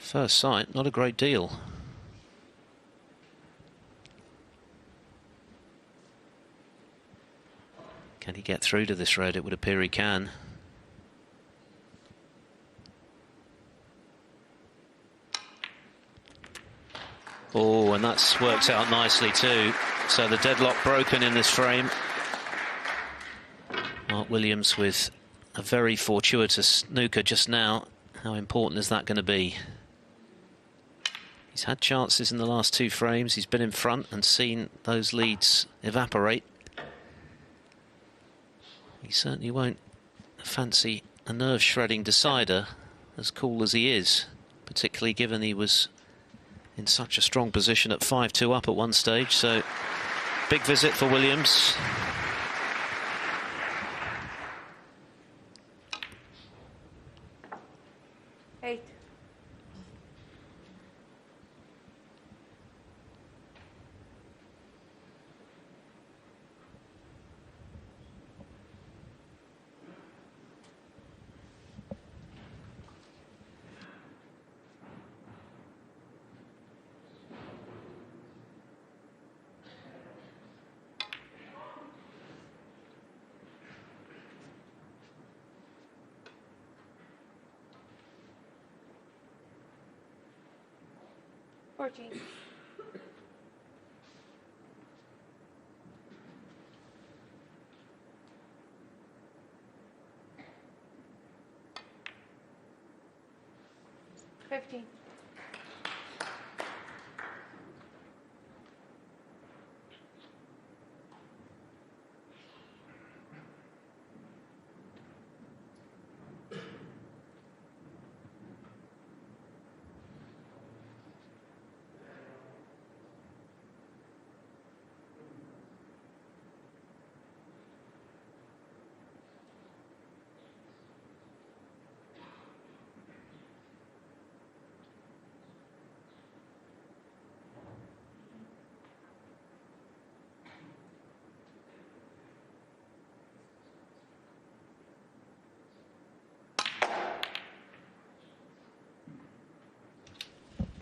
First sight, not a great deal. Can he get through to this red? It would appear he can. Oh, and that's worked out nicely too. So the deadlock broken in this frame. Mark Williams with a very fortuitous snooker just now. How important is that going to be? He's had chances in the last two frames. He's been in front and seen those leads evaporate. He certainly won't fancy a nerve-shredding decider, as cool as he is, particularly given he was in such a strong position at 5-2 up at one stage. So big visit for Williams. Eight. Fourteen. Fifteen.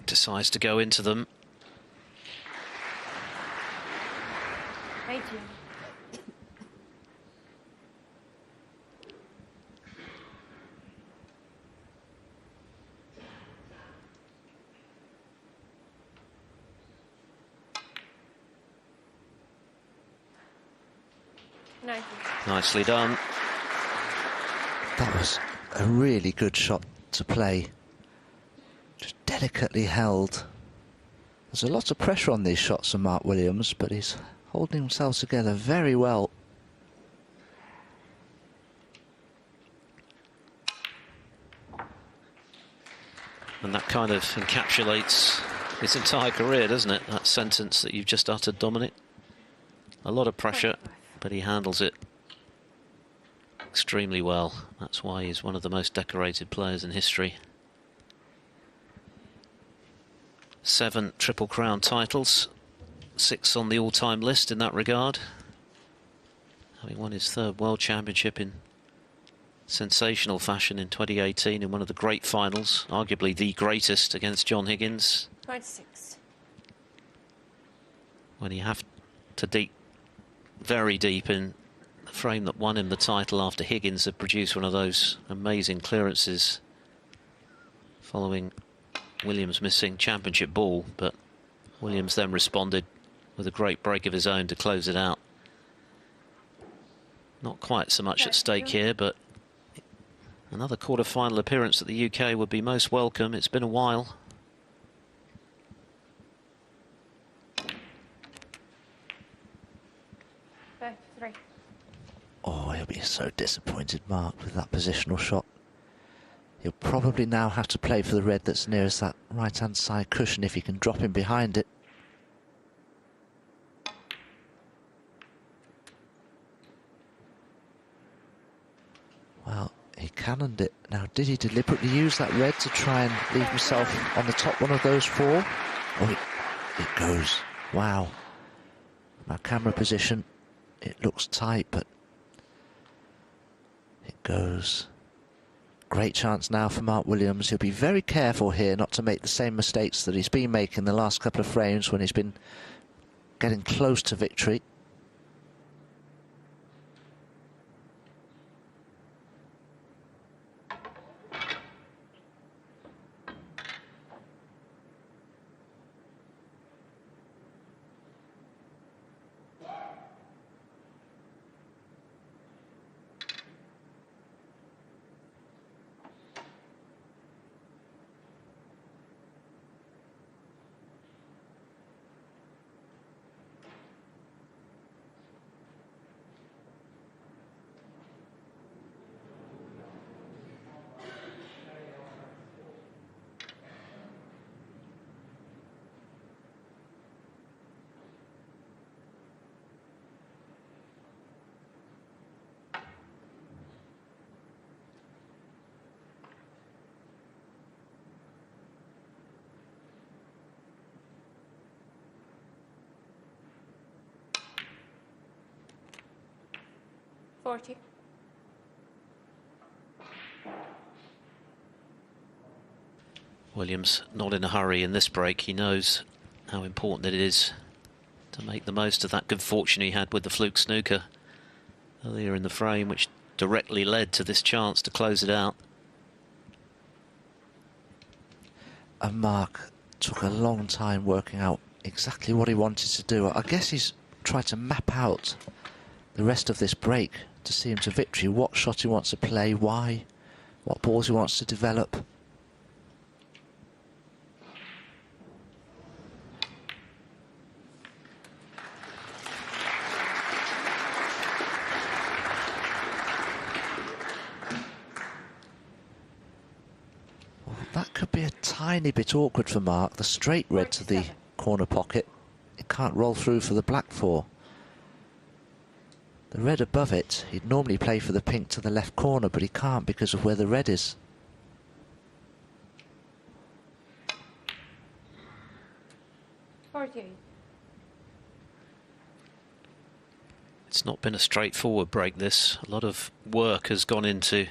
Decides to go into them. 18. Nicely done. That was a really good shot to play. Just delicately held. There's a lot of pressure on these shots from Mark Williams, but he's holding himself together very well. And that kind of encapsulates his entire career, doesn't it? That sentence that you've just uttered, Dominic. A lot of pressure, but he handles it extremely well. That's why he's one of the most decorated players in history. 7 Triple Crown titles, 6 on the all-time list in that regard. Having won his 3rd World Championship in sensational fashion in 2018 in one of the great finals, arguably the greatest, against John Higgins. 26. When you have to dig very deep in the frame that won him the title after Higgins had produced one of those amazing clearances following Williams missing championship ball, but Williams then responded with a great break of his own to close it out. Not quite so much at stake here, but another quarter-final appearance at the UK would be most welcome. It's been a while. Oh, he'll be so disappointed, Mark, with that positional shot. He'll probably now have to play for the red that's nearest that right-hand side cushion if he can drop him behind it. Well, he cannoned it. Now, did he deliberately use that red to try and leave himself on the top one of those 4? Oh, it goes. Wow. Now, camera position, it looks tight, but it goes. Great chance now for Mark Williams. He'll be very careful here not to make the same mistakes that he's been making the last couple of frames when he's been getting close to victory. $40. Williams not in a hurry in this break. He knows how important it is to make the most of that good fortune he had with the fluke snooker earlier in the frame, which directly led to this chance to close it out. And Mark took a long time working out exactly what he wanted to do. I guess he's tried to map out the rest of this break to see him to victory, what shot he wants to play, why, what balls he wants to develop. Well, that could be a tiny bit awkward for Mark. The straight red to the corner pocket, it can't roll through for the black four. The red above it, he'd normally play for the pink to the left corner, but he can't because of where the red is. It's not been a straightforward break, this. A lot of work has gone into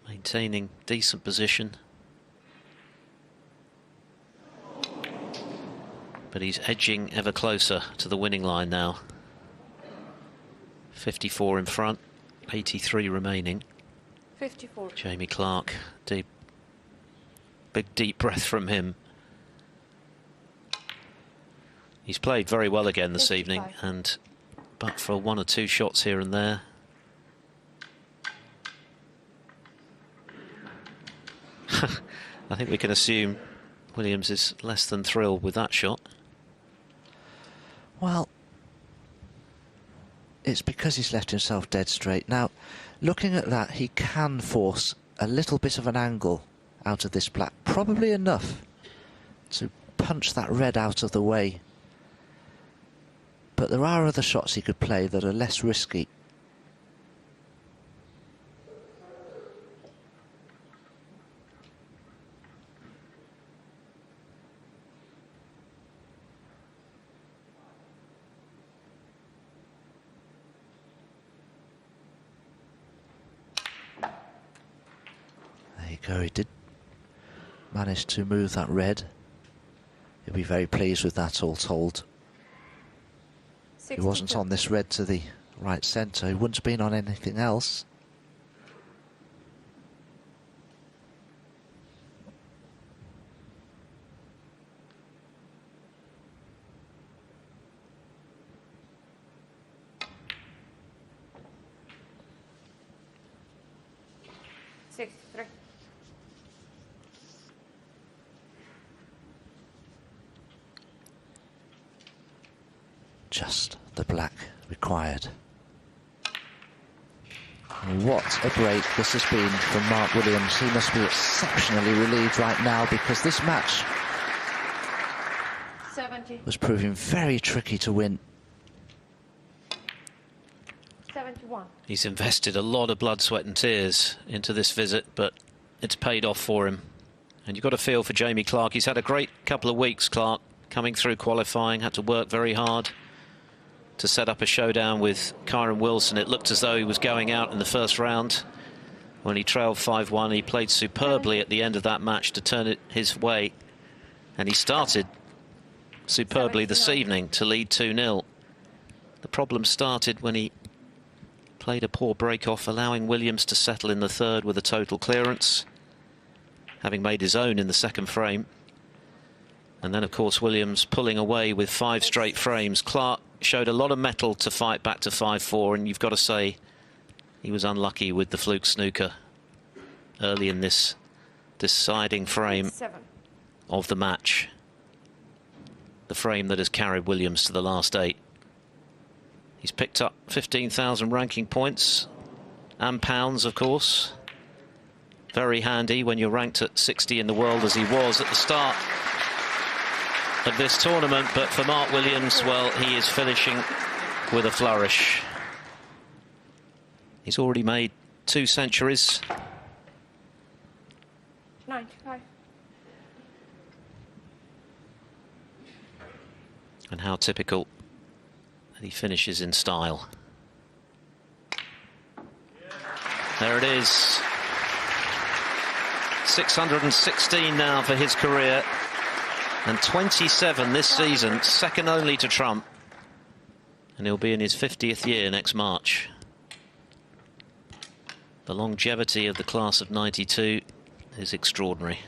maintaining decent position. But he's edging ever closer to the winning line now. 54 in front, 83 remaining. 54. Jamie Clarke, big deep breath from him. He's played very well again this 55. evening, and but for one or two shots here and there. I think we can assume Williams is less than thrilled with that shot. Well, it's because he's left himself dead straight. Now, looking at that, he can force a little bit of an angle out of this black, probably enough to punch that red out of the way. But there are other shots he could play that are less risky. He did manage to move that red. He'll be very pleased with that, all told. 62. He wasn't on this red to the right centre. He wouldn't have been on anything else. Just the black required. What a break this has been from Mark Williams. He must be exceptionally relieved right now, because this match 70. was proving very tricky to win. 71. He's invested a lot of blood, sweat and tears into this visit, but it's paid off for him. And you've got to feel for Jamie Clarke. He's had a great couple of weeks, Clarke, coming through qualifying, had to work very hard to set up a showdown with Kyron Wilson. It looked as though he was going out in the first round when he trailed 5-1. He played superbly at the end of that match to turn it his way. And he started superbly this evening to lead 2-0. The problem started when he played a poor break-off, allowing Williams to settle in the third with a total clearance, having made his own in the second frame. And then, of course, Williams pulling away with 5 straight frames. Clarke showed a lot of mettle to fight back to 5-4, and you've got to say he was unlucky with the fluke snooker early in this deciding frame of the match. The frame that has carried Williams to the last 8. He's picked up 15,000 ranking points and pounds, of course. Very handy when you're ranked at 60 in the world, as he was at the start of this tournament. But for Mark Williams, well, he is finishing with a flourish. He's already made 2 centuries. 95. And how typical that he finishes in style. There it is. 616 now for his career, and 27 this season, second only to Trump. And he'll be in his 50th year next March. The longevity of the class of 92 is extraordinary.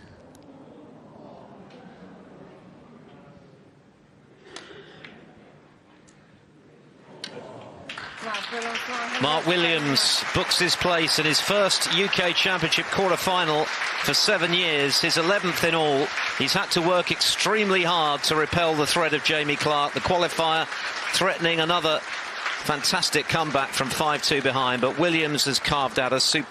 Mark Williams books his place in his first UK Championship quarter-final for 7 years, his 11th in all. He's had to work extremely hard to repel the threat of Jamie Clarke, the qualifier threatening another fantastic comeback from 5-2 behind, but Williams has carved out a superb